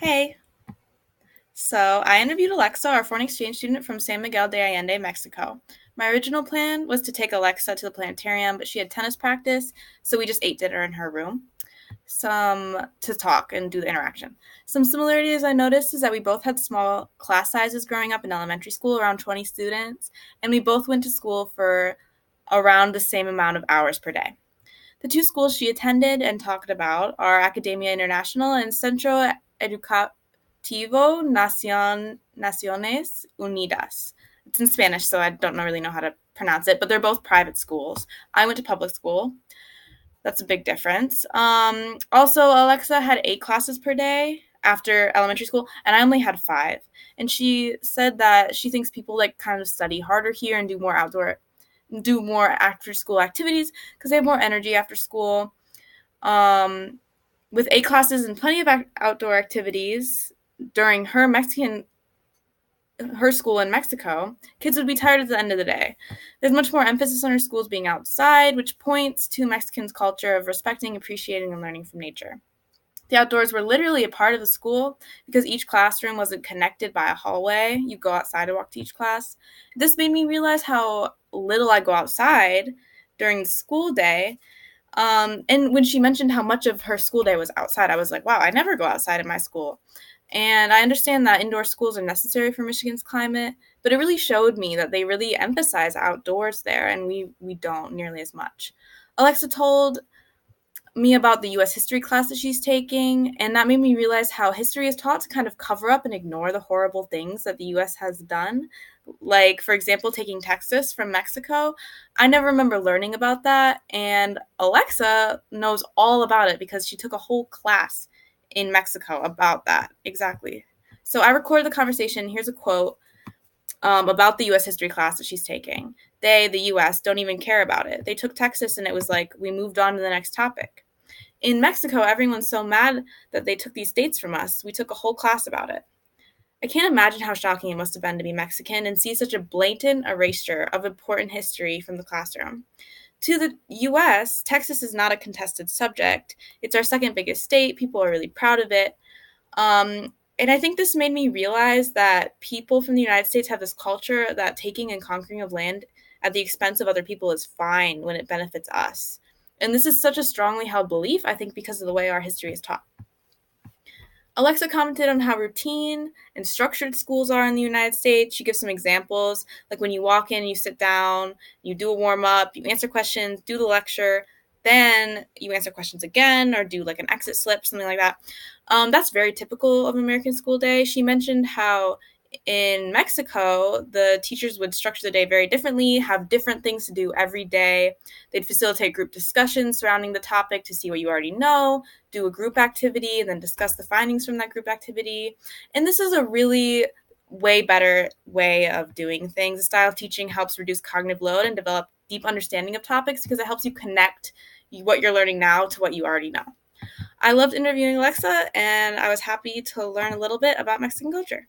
Hey. So I interviewed Alexa, our foreign exchange student from San Miguel de Allende, Mexico. My original plan was to take Alexa to the planetarium, but she had tennis practice, so we just ate dinner in her room. Some to talk and do the interaction. Some similarities I noticed is that we both had small class sizes growing up in elementary school, around 20 students, and we both went to school for around the same amount of hours per day. The two schools she attended and talked about are Academia Internacional and Centro Educativo Naciones Unidas. It's in Spanish, so I don't really know how to pronounce it, but they're both private schools. I went to public school. That's a big difference. Also, Alexa had 8 classes per day after elementary school, and I only had 5. And she said that she thinks people kind of study harder here and do more after school activities because they have more energy after school. Um, with 8 classes and plenty of outdoor activities during her school in Mexico, kids would be tired at the end of the day. There's much more emphasis on her schools being outside, which points to Mexicans' culture of respecting, appreciating, and learning from nature. The outdoors were literally a part of the school because each classroom wasn't connected by a hallway. You go outside to walk to each class. This made me realize how little I go outside during the school day. And when she mentioned how much of her school day was outside, I was like, wow, I never go outside in my school. And I understand that indoor schools are necessary for Michigan's climate, but it really showed me that they really emphasize outdoors there, and we don't nearly as much. Alexa told me about the US history class that she's taking, and that made me realize how history is taught to kind of cover up and ignore the horrible things that the US has done. Like, for example, taking Texas from Mexico. I never remember learning about that, and Alexa knows all about it because she took a whole class in Mexico about that. Exactly. So I recorded the conversation. Here's a quote about the US history class that she's taking. They, the US, don't even care about it. They took Texas and it was like, we moved on to the next topic. In Mexico, everyone's so mad that they took these dates from us. We took a whole class about it. I can't imagine how shocking it must have been to be Mexican and see such a blatant erasure of important history from the classroom. To the US, Texas is not a contested subject. It's our second biggest state. People are really proud of it. And I think this made me realize that people from the United States have this culture that taking and conquering of land at the expense of other people is fine when it benefits us. And this is such a strongly held belief, I think, because of the way our history is taught. Alexa commented on how routine and structured schools are in the United States. She gives some examples, like when you walk in, you sit down, you do a warm up, you answer questions, do the lecture, then you answer questions again or do like an exit slip, something like that. That's very typical of American school day. She mentioned how in Mexico, the teachers would structure the day very differently, have different things to do every day. They'd facilitate group discussions surrounding the topic to see what you already know, do a group activity, and then discuss the findings from that group activity. And this is a really way better way of doing things. The style of teaching helps reduce cognitive load and develop deep understanding of topics because it helps you connect what you're learning now to what you already know. I loved interviewing Alexa, and I was happy to learn a little bit about Mexican culture.